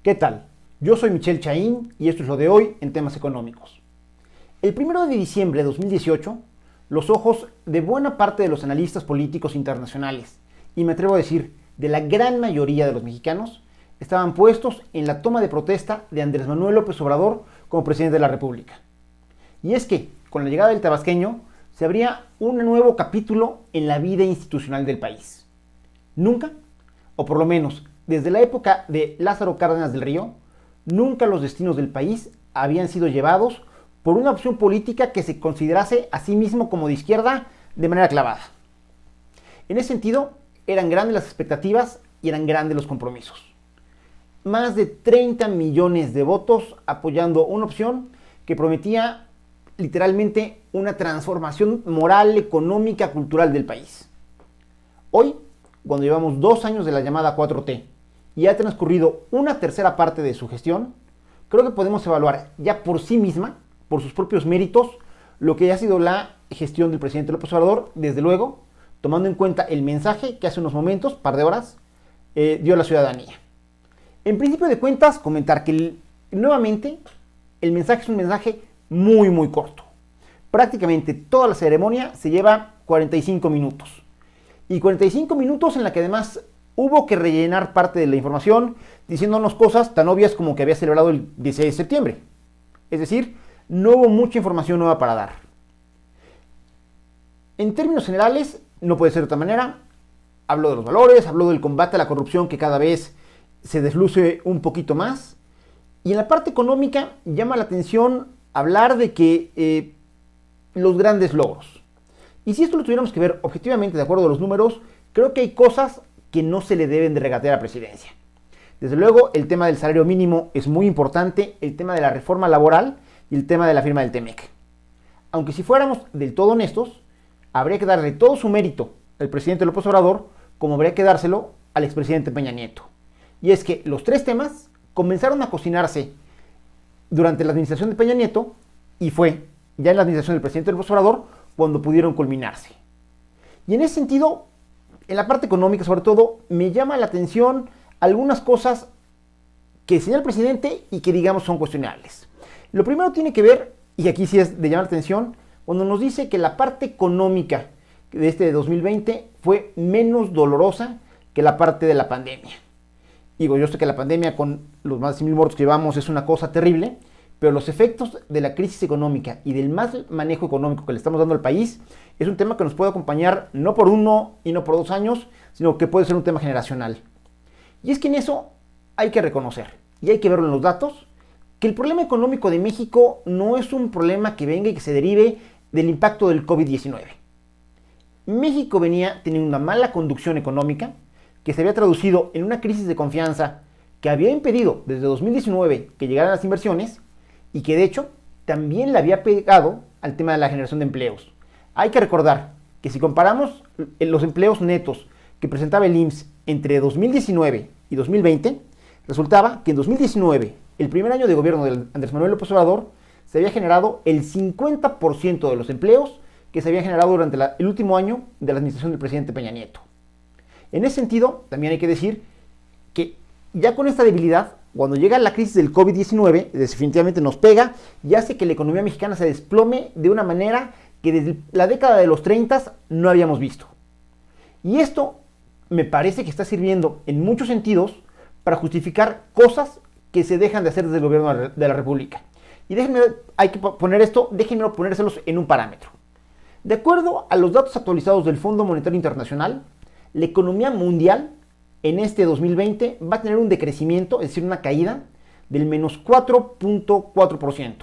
¿Qué tal? Yo soy Michel Chaín y esto es lo de hoy en temas económicos. El 1 de diciembre de 2018, los ojos de buena parte de los analistas políticos internacionales, y me atrevo a decir de la gran mayoría de los mexicanos, estaban puestos en la toma de protesta de Andrés Manuel López Obrador como presidente de la República. Y es que, con la llegada del tabasqueño, se abría un nuevo capítulo en la vida institucional del país. Nunca, o por lo menos desde la época de Lázaro Cárdenas del Río, nunca los destinos del país habían sido llevados por una opción política que se considerase a sí mismo como de izquierda de manera clavada. En ese sentido, eran grandes las expectativas y eran grandes los compromisos. Más de 30 millones de votos apoyando una opción que prometía literalmente una transformación moral, económica, cultural del país. Hoy, cuando llevamos 2 años de la llamada 4T y ha transcurrido una tercera parte de su gestión, creo que podemos evaluar ya por sí misma, por sus propios méritos, lo que ha sido la gestión del presidente López Obrador, desde luego, tomando en cuenta el mensaje que hace unos momentos, par de horas, dio a la ciudadanía. En principio de cuentas, comentar que nuevamente el mensaje es un mensaje muy corto. Prácticamente toda la ceremonia se lleva 45 minutos. Y 45 minutos en la que además hubo que rellenar parte de la información diciéndonos cosas tan obvias como que había celebrado el 16 de septiembre. Es decir, no hubo mucha información nueva para dar. En términos generales, no puede ser de otra manera. Habló de los valores, habló del combate a la corrupción que cada vez se desluce un poquito más. Y en la parte económica llama la atención hablar de que los grandes logros. Y si esto lo tuviéramos que ver objetivamente de acuerdo a los números, creo que hay cosas que no se le deben de regatear a la presidencia. Desde luego, el tema del salario mínimo es muy importante, el tema de la reforma laboral y el tema de la firma del TEMEC. Aunque si fuéramos del todo honestos, habría que darle todo su mérito al presidente López Obrador, como habría que dárselo al expresidente Peña Nieto. Y es que los tres temas comenzaron a cocinarse durante la administración de Peña Nieto y fue ya en la administración del presidente López Obrador cuando pudieron culminarse. Y en ese sentido, en la parte económica sobre todo, me llama la atención algunas cosas que señala el presidente y que digamos son cuestionables. Lo primero tiene que ver, y aquí sí es de llamar la atención, cuando nos dice que la parte económica de este 2020 fue menos dolorosa que la parte de la pandemia. Digo, yo sé que la pandemia con los más de 100,000 muertos que llevamos es una cosa terrible, pero los efectos de la crisis económica y del mal manejo económico que le estamos dando al país es un tema que nos puede acompañar no por 1 y no por 2 años, sino que puede ser un tema generacional. Y es que en eso hay que reconocer, y hay que verlo en los datos, que el problema económico de México no es un problema que venga y que se derive del impacto del COVID-19. México venía teniendo una mala conducción económica que se había traducido en una crisis de confianza que había impedido desde 2019 que llegaran las inversiones y que de hecho también le había pegado al tema de la generación de empleos. Hay que recordar que si comparamos los empleos netos que presentaba el IMSS entre 2019 y 2020, resultaba que en 2019, el primer año de gobierno de Andrés Manuel López Obrador, se había generado el 50% de los empleos que se habían generado durante el último año de la administración del presidente Peña Nieto. En ese sentido, también hay que decir que ya con esta debilidad, cuando llega la crisis del COVID-19, definitivamente nos pega y hace que la economía mexicana se desplome de una manera que desde la década de los 30 no habíamos visto. Y esto me parece que está sirviendo en muchos sentidos para justificar cosas que se dejan de hacer desde el gobierno de la República. Y hay que poner esto, déjenme ponérselos en un parámetro. De acuerdo a los datos actualizados del Fondo Monetario Internacional, la economía mundial en este 2020 va a tener un decrecimiento, es decir, una caída del menos 4.4%.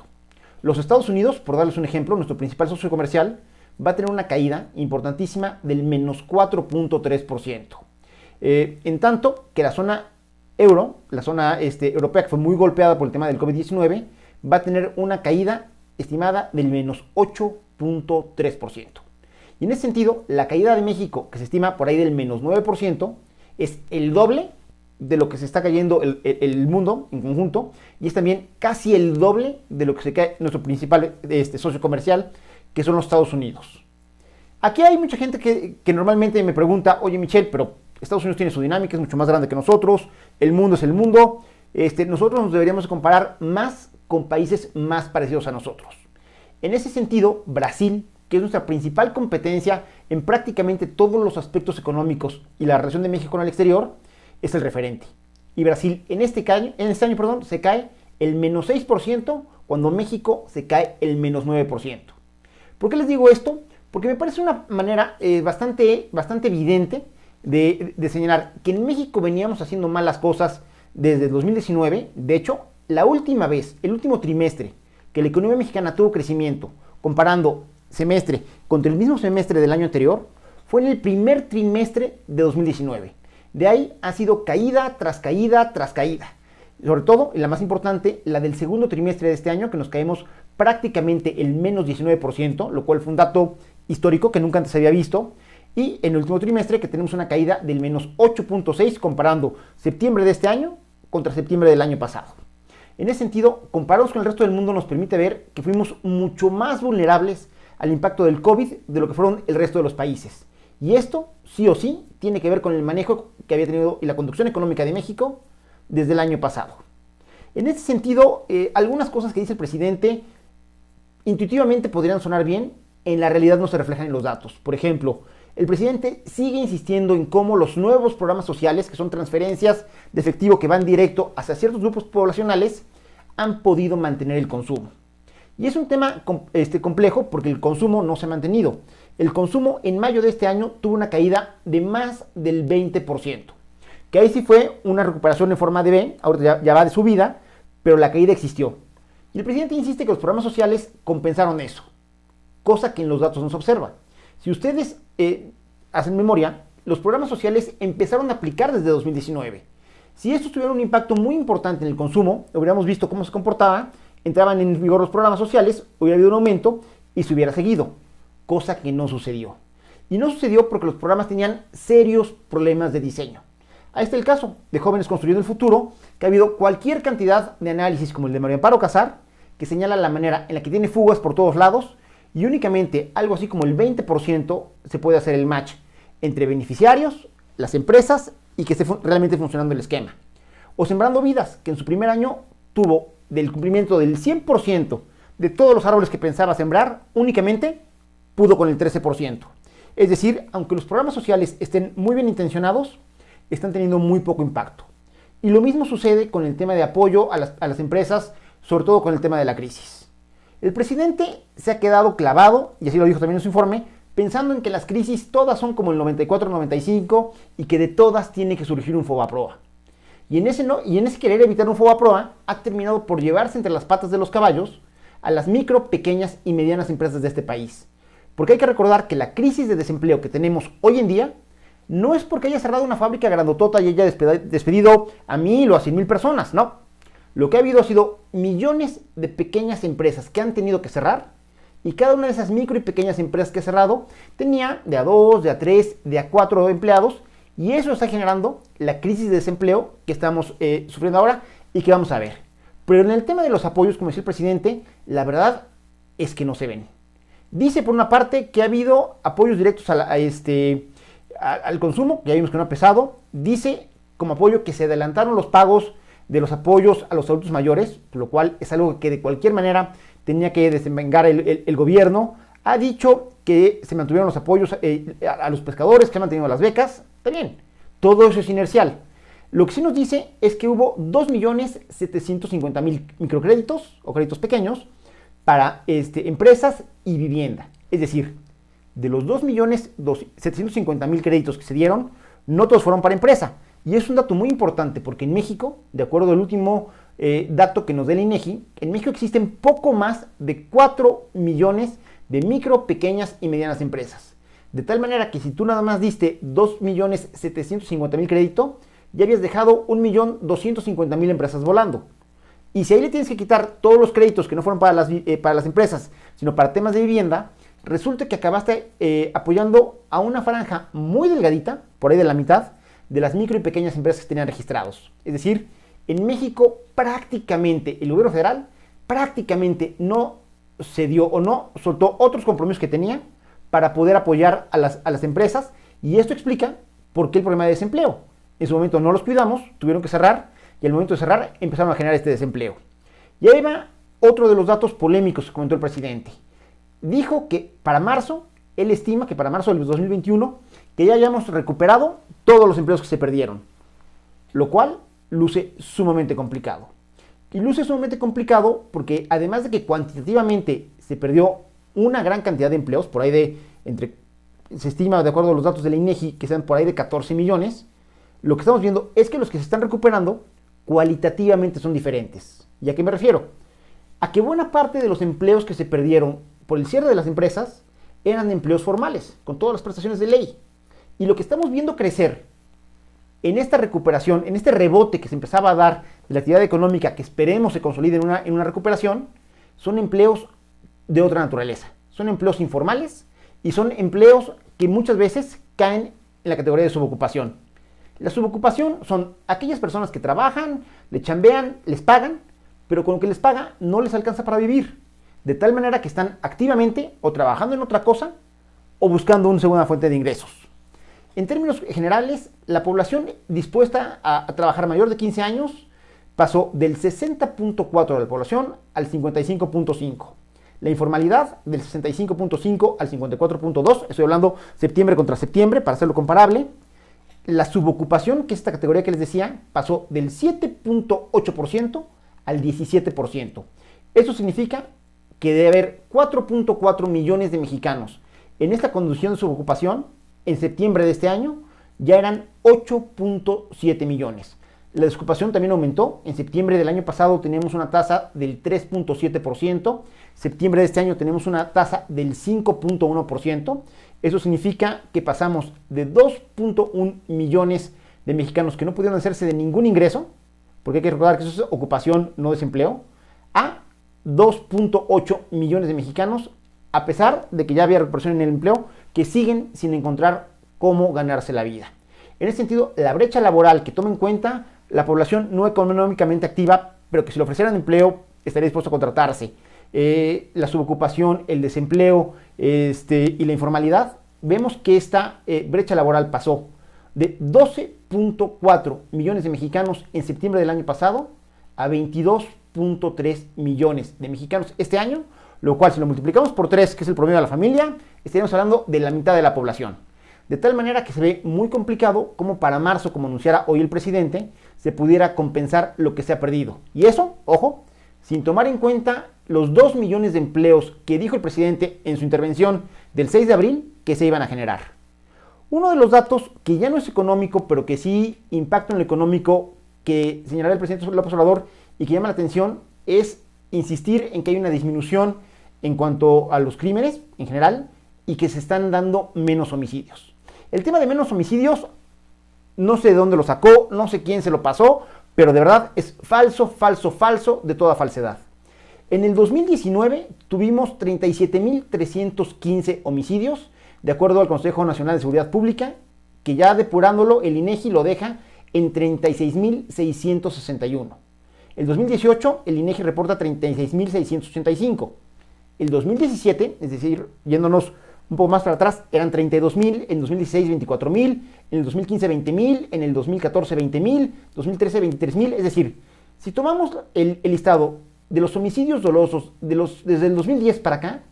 Los Estados Unidos, por darles un ejemplo, nuestro principal socio comercial, va a tener una caída importantísima del menos 4.3%. En tanto que la zona euro, la zona europea, que fue muy golpeada por el tema del COVID-19, va a tener una caída estimada del menos 8.3%. Y en ese sentido, la caída de México, que se estima por ahí del menos 9%, es el doble de lo que se está cayendo el mundo en conjunto, y es también casi el doble de lo que se cae nuestro principal socio comercial, que son los Estados Unidos. Aquí hay mucha gente que normalmente me pregunta, oye Michel, pero Estados Unidos tiene su dinámica, es mucho más grande que nosotros, el mundo es el mundo, nosotros nos deberíamos comparar más con países más parecidos a nosotros. En ese sentido, Brasil, que es nuestra principal competencia en prácticamente todos los aspectos económicos y la relación de México con el exterior, es el referente. Y Brasil en este año se cae el menos 6%, cuando México se cae el menos 9%. ¿Por qué les digo esto? Porque me parece una manera bastante evidente de señalar que en México veníamos haciendo mal las cosas desde el 2019. De hecho, la última vez, el último trimestre, que la economía mexicana tuvo crecimiento, comparando semestre contra el mismo semestre del año anterior, fue en el primer trimestre de 2019. De ahí ha sido caída tras caída tras caída. Sobre todo, y la más importante, la del segundo trimestre de este año, que nos caemos prácticamente el menos 19%, lo cual fue un dato histórico que nunca antes se había visto. Y en el último trimestre que tenemos una caída del menos 8.6 comparando septiembre de este año contra septiembre del año pasado. En ese sentido, comparados con el resto del mundo nos permite ver que fuimos mucho más vulnerables al impacto del COVID de lo que fueron el resto de los países. Y esto, sí o sí, tiene que ver con el manejo que había tenido y la conducción económica de México desde el año pasado. En ese sentido, algunas cosas que dice el presidente intuitivamente podrían sonar bien, en la realidad no se reflejan en los datos. Por ejemplo, el presidente sigue insistiendo en cómo los nuevos programas sociales, que son transferencias de efectivo que van directo hacia ciertos grupos poblacionales, han podido mantener el consumo. Y es un tema complejo porque el consumo no se ha mantenido. El consumo en mayo de este año tuvo una caída de más del 20%. Que ahí sí fue una recuperación en forma de V, ahorita ya va de subida, pero la caída existió. Y el presidente insiste que los programas sociales compensaron eso, cosa que en los datos no se observa. Si ustedes hacen memoria, los programas sociales empezaron a aplicar desde 2019. Si estos tuvieron un impacto muy importante en el consumo, hubiéramos visto cómo se comportaba, entraban en vigor los programas sociales, hubiera habido un aumento y se hubiera seguido, cosa que no sucedió. Y no sucedió porque los programas tenían serios problemas de diseño. Ahí está el caso de Jóvenes Construyendo el Futuro, que ha habido cualquier cantidad de análisis como el de María Amparo Casar, que señala la manera en la que tiene fugas por todos lados y únicamente algo así como el 20% se puede hacer el match entre beneficiarios, las empresas y que esté realmente funcionando el esquema. O Sembrando Vidas, que en su primer año tuvo del cumplimiento del 100% de todos los árboles que pensaba sembrar, únicamente pudo con el 13%. Es decir, aunque los programas sociales estén muy bien intencionados, están teniendo muy poco impacto. Y lo mismo sucede con el tema de apoyo a las empresas, sobre todo con el tema de la crisis. El presidente se ha quedado clavado, y así lo dijo también en su informe, pensando en que las crisis todas son como el 94-95 y que de todas tiene que surgir un Fobaproa. Y en ese querer evitar un Fobaproa, ha terminado por llevarse entre las patas de los caballos a las micro, pequeñas y medianas empresas de este país. Porque hay que recordar que la crisis de desempleo que tenemos hoy en día no es porque haya cerrado una fábrica grandotota y haya despedido a 1,000 o a 100,000 personas, no. Lo que ha habido ha sido millones de pequeñas empresas que han tenido que cerrar, y cada una de esas micro y pequeñas empresas que ha cerrado tenía de a 2, de a 3, de a 4 empleados, y eso está generando la crisis de desempleo que estamos sufriendo ahora y que vamos a ver. Pero en el tema de los apoyos, como decía el presidente, la verdad es que no se ven. Dice por una parte que ha habido apoyos directos al consumo, ya vimos que no ha pesado. Dice como apoyo que se adelantaron los pagos de los apoyos a los adultos mayores, lo cual es algo que de cualquier manera tenía que desenvengar el gobierno. Ha dicho que se mantuvieron los apoyos a los pescadores, que han mantenido las becas. Está bien, todo eso es inercial. Lo que sí nos dice es que hubo 2.750.000 microcréditos o créditos pequeños para empresas y vivienda. Es decir, de los 2.750.000 créditos que se dieron, no todos fueron para empresa. Y es un dato muy importante porque en México, de acuerdo al último dato que nos da el INEGI, en México existen poco más de 4 millones de micro, pequeñas y medianas empresas. De tal manera que si tú nada más diste 2.750.000 crédito, ya habías dejado 1.250.000 empresas volando. Y si ahí le tienes que quitar todos los créditos que no fueron para las empresas, sino para temas de vivienda, resulta que acabaste apoyando a una franja muy delgadita, por ahí de la mitad, de las micro y pequeñas empresas que tenían registrados. Es decir, en México prácticamente el gobierno federal prácticamente no se dio o no soltó otros compromisos que tenía para poder apoyar a las empresas, y esto explica por qué el problema de desempleo. En su momento no los cuidamos, tuvieron que cerrar, y al momento de cerrar empezaron a generar este desempleo. Y ahí va otro de los datos polémicos que comentó el presidente. Dijo que para marzo, él estima que para marzo del 2021, que ya hayamos recuperado todos los empleos que se perdieron, lo cual luce sumamente complicado. Y luce sumamente complicado porque además de que cuantitativamente se perdió una gran cantidad de empleos, por ahí se estima, de acuerdo a los datos de la INEGI, que sean por ahí de 14 millones, lo que estamos viendo es que los que se están recuperando cualitativamente son diferentes. ¿Y a qué me refiero? A que buena parte de los empleos que se perdieron por el cierre de las empresas eran empleos formales, con todas las prestaciones de ley. Y lo que estamos viendo crecer en esta recuperación, en este rebote que se empezaba a dar de la actividad económica, que esperemos se consolide en una recuperación, son empleos de otra naturaleza. Son empleos informales y son empleos que muchas veces caen en la categoría de subocupación. La subocupación son aquellas personas que trabajan, le chambean, les pagan, pero con lo que les paga no les alcanza para vivir. De tal manera que están activamente o trabajando en otra cosa o buscando una segunda fuente de ingresos. En términos generales, la población dispuesta a trabajar mayor de 15 años pasó del 60.4% de la población al 55.5%. La informalidad del 65.5% al 54.2%, estoy hablando septiembre contra septiembre para hacerlo comparable. La subocupación, que es esta categoría que les decía, pasó del 7.8% al 17%. Eso significa que debe haber 4.4 millones de mexicanos en esta condición de subocupación. En septiembre de este año ya eran 8.7 millones. La desocupación también aumentó. En septiembre del año pasado teníamos una tasa del 3.7%. Septiembre de este año tenemos una tasa del 5.1%. Eso significa que pasamos de 2.1 millones de mexicanos que no pudieron hacerse de ningún ingreso, porque hay que recordar que eso es ocupación, no desempleo, a 2.8 millones de mexicanos, a pesar de que ya había recuperación en el empleo, que siguen sin encontrar cómo ganarse la vida. En ese sentido, la brecha laboral que toma en cuenta la población no económicamente activa, pero que si le ofrecieran empleo estaría dispuesto a contratarse, la subocupación, el desempleo y la informalidad, vemos que esta brecha laboral pasó de 12.4 millones de mexicanos en septiembre del año pasado a 22.3 millones de mexicanos este año, lo cual si lo multiplicamos por 3, que es el promedio de la familia, estaríamos hablando de la mitad de la población. De tal manera que se ve muy complicado como para marzo, como anunciara hoy el presidente, se pudiera compensar lo que se ha perdido. Y eso, ojo, sin tomar en cuenta los 2 millones de empleos que dijo el presidente en su intervención del 6 de abril que se iban a generar. Uno de los datos que ya no es económico, pero que sí impacta en lo económico, que señalará el presidente López Obrador y que llama la atención, es insistir en que hay una disminución en cuanto a los crímenes en general y que se están dando menos homicidios. El tema de menos homicidios, no sé de dónde lo sacó, no sé quién se lo pasó, pero de verdad es falso, falso, falso de toda falsedad. En el 2019 tuvimos 37.315 homicidios, de acuerdo al Consejo Nacional de Seguridad Pública, que ya depurándolo, el INEGI lo deja en 36.661. El 2018, el INEGI reporta 36.685. El 2017, es decir, yéndonos un poco más para atrás, eran 32.000, en 2016 24.000, en el 2015 20.000, en el 2014 20.000, 2013 23.000. Es decir, si tomamos el listado de los homicidios dolosos desde el 2010 para acá,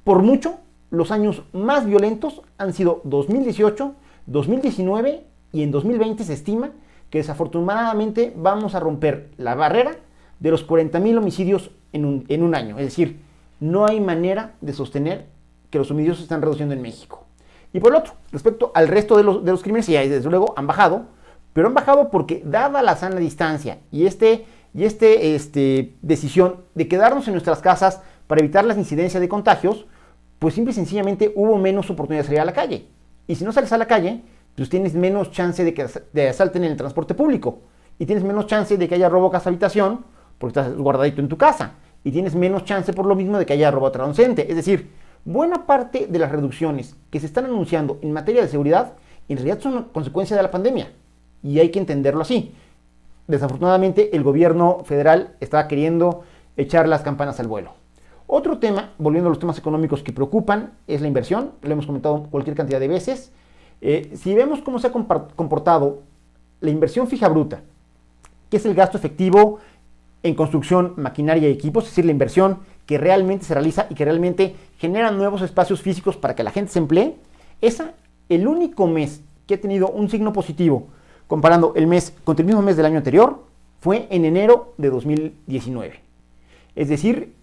por mucho, los años más violentos han sido 2018, 2019 y en 2020 se estima que desafortunadamente vamos a romper la barrera de los 40.000 homicidios en un año. Es decir, no hay manera de sostener que los homicidios se están reduciendo en México. Y por el otro, respecto al resto de los crímenes, ya desde luego han bajado, pero han bajado porque dada la sana distancia y decisión de quedarnos en nuestras casas para evitar las incidencias de contagios, pues simple y sencillamente hubo menos oportunidad de salir a la calle. Y si no sales a la calle, pues tienes menos chance de que te asalten en el transporte público. Y tienes menos chance de que haya robo casa habitación, porque estás guardadito en tu casa. Y tienes menos chance por lo mismo de que haya robo transeúnte. Es decir, buena parte de las reducciones que se están anunciando en materia de seguridad en realidad son consecuencia de la pandemia. Y hay que entenderlo así. Desafortunadamente, el gobierno federal está queriendo echar las campanas al vuelo. Otro tema, volviendo a los temas económicos que preocupan, es la inversión. Lo hemos comentado cualquier cantidad de veces. Si vemos cómo se ha comportado la inversión fija bruta que es el gasto efectivo en construcción, maquinaria y equipos, es decir, la inversión que realmente se realiza y que realmente genera nuevos espacios físicos para que la gente se emplee. El único mes que ha tenido un signo positivo comparando el mes con el mismo mes del año anterior fue en enero de 2019. Es decir,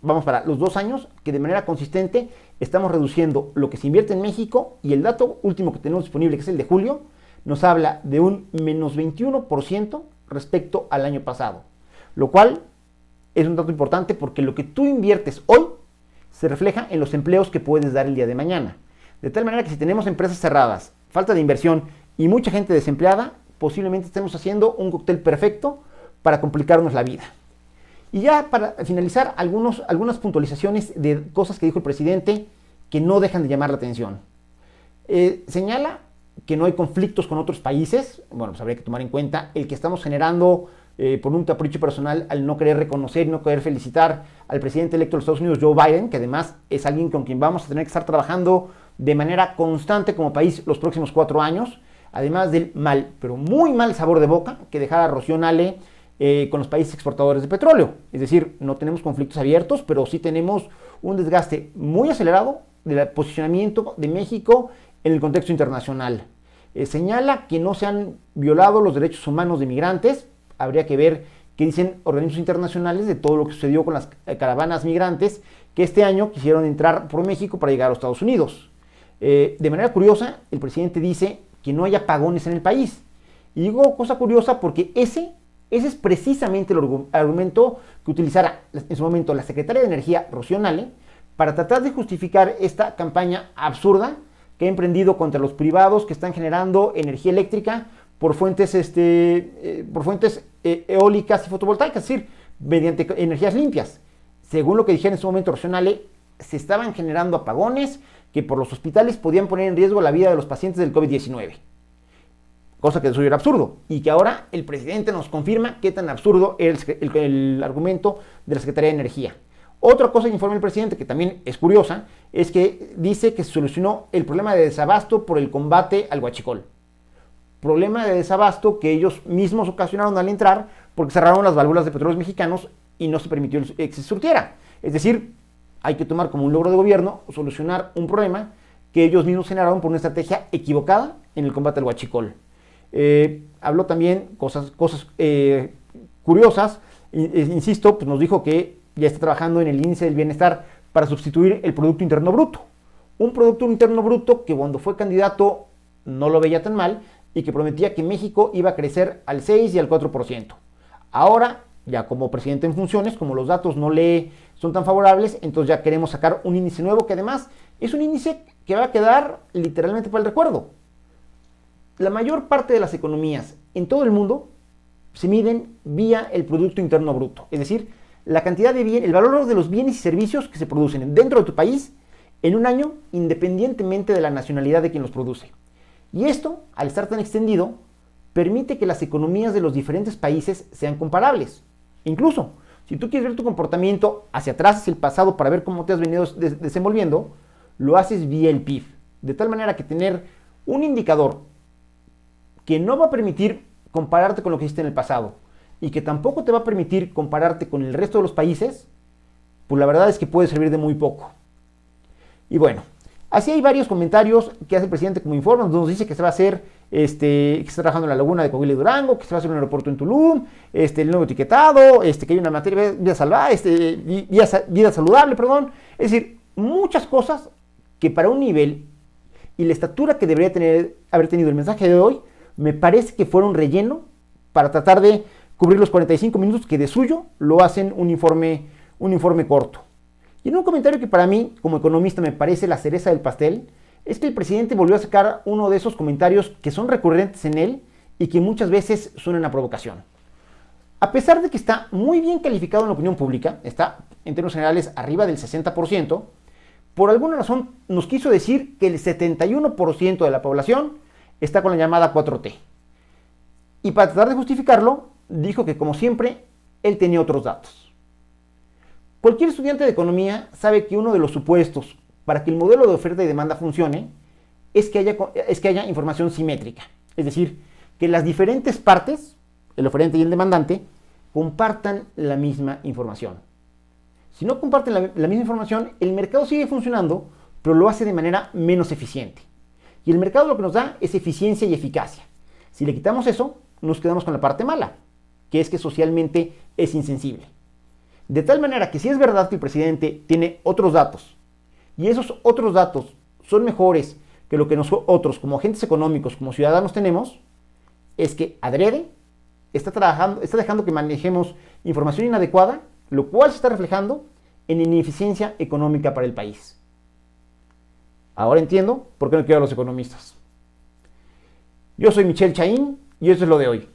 vamos para los 2 años que de manera consistente estamos reduciendo lo que se invierte en México, y el dato último que tenemos disponible, que es el de julio, nos habla de un menos 21% respecto al año pasado, lo cual es un dato importante porque lo que tú inviertes hoy se refleja en los empleos que puedes dar el día de mañana. De tal manera que si tenemos empresas cerradas, falta de inversión y mucha gente desempleada, posiblemente estemos haciendo un cóctel perfecto para complicarnos la vida. Y ya para finalizar, algunas puntualizaciones de cosas que dijo el presidente que no dejan de llamar la atención. Señala que no hay conflictos con otros países. Bueno, pues habría que tomar en cuenta el que estamos generando por un capricho personal al no querer reconocer y no querer felicitar al presidente electo de los Estados Unidos, Joe Biden, que además es alguien con quien vamos a tener que estar trabajando de manera constante como país los próximos 4 años, además del mal, pero muy mal sabor de boca que dejara Rocío Nale con los países exportadores de petróleo. Es decir, no tenemos conflictos abiertos, pero sí tenemos un desgaste muy acelerado del posicionamiento de México en el contexto internacional. Señala que no se han violado los derechos humanos de migrantes. Habría que ver qué dicen organismos internacionales de todo lo que sucedió con las caravanas migrantes que este año quisieron entrar por México para llegar a los Estados Unidos. De manera curiosa, el presidente dice que no hay apagones en el país. Y digo cosa curiosa porque ese es precisamente el argumento que utilizara en su momento la secretaria de Energía, Rocío Nale, para tratar de justificar esta campaña absurda que ha emprendido contra los privados que están generando energía eléctrica por fuentes eólicas y fotovoltaicas, es decir, mediante energías limpias. Según lo que dijeron en su momento Rocío Nale, se estaban generando apagones que por los hospitales podían poner en riesgo la vida de los pacientes del COVID-19. Cosa que eso era absurdo, y que ahora el presidente nos confirma qué tan absurdo era el argumento de la Secretaría de Energía. Otra cosa que informa el presidente, que también es curiosa, es que dice que se solucionó el problema de desabasto por el combate al huachicol. Problema de desabasto que ellos mismos ocasionaron al entrar porque cerraron las válvulas de petróleos mexicanos y no se permitió que se surtiera. Es decir, hay que tomar como un logro de gobierno solucionar un problema que ellos mismos generaron por una estrategia equivocada en el combate al huachicol. Habló también cosas curiosas, insisto, pues nos dijo que ya está trabajando en el índice del bienestar para sustituir el Producto Interno Bruto. Un Producto Interno Bruto que cuando fue candidato no lo veía tan mal y que prometía que México iba a crecer al 6 y al 4%. Ahora, ya como presidente en funciones, como los datos no le son tan favorables, entonces ya queremos sacar un índice nuevo que además es un índice que va a quedar literalmente para el recuerdo. La mayor parte de las economías en todo el mundo se miden vía el Producto Interno Bruto, es decir, la cantidad de el valor de los bienes y servicios que se producen dentro de tu país en un año, independientemente de la nacionalidad de quien los produce. Y esto, al estar tan extendido, permite que las economías de los diferentes países sean comparables. Incluso, si tú quieres ver tu comportamiento hacia atrás, hacia el pasado, para ver cómo te has venido desenvolviendo, lo haces vía el PIB. De tal manera que tener un indicador que no va a permitir compararte con lo que hiciste en el pasado y que tampoco te va a permitir compararte con el resto de los países, pues la verdad es que puede servir de muy poco. Y bueno, así hay varios comentarios que hace el presidente como informa, donde nos dice que se va a hacer, que está trabajando en la laguna de Coahuila y Durango, que se va a hacer un aeropuerto en Tulum, el nuevo etiquetado, que hay una materia vida saludable, perdón. Es decir, muchas cosas que para un nivel y la estatura que debería haber tenido el mensaje de hoy, me parece que fueron relleno para tratar de cubrir los 45 minutos que de suyo lo hacen un informe corto. Y en un comentario que para mí, como economista, me parece la cereza del pastel, es que el presidente volvió a sacar uno de esos comentarios que son recurrentes en él y que muchas veces suenan a provocación. A pesar de que está muy bien calificado en la opinión pública, está en términos generales arriba del 60%, por alguna razón nos quiso decir que el 71% de la población está con la llamada 4T. Y para tratar de justificarlo, dijo que como siempre, él tenía otros datos. Cualquier estudiante de economía sabe que uno de los supuestos para que el modelo de oferta y demanda funcione es que haya información simétrica. Es decir, que las diferentes partes, el oferente y el demandante, compartan la misma información. Si no comparten la misma información, el mercado sigue funcionando, pero lo hace de manera menos eficiente. Y el mercado lo que nos da es eficiencia y eficacia. Si le quitamos eso, nos quedamos con la parte mala, que es que socialmente es insensible. De tal manera que si es verdad que el presidente tiene otros datos, y esos otros datos son mejores que lo que nosotros como agentes económicos, como ciudadanos tenemos, es que adrede está dejando que manejemos información inadecuada, lo cual se está reflejando en ineficiencia económica para el país. Ahora entiendo por qué no quiero a los economistas. Yo soy Michel Chaín y eso es lo de hoy.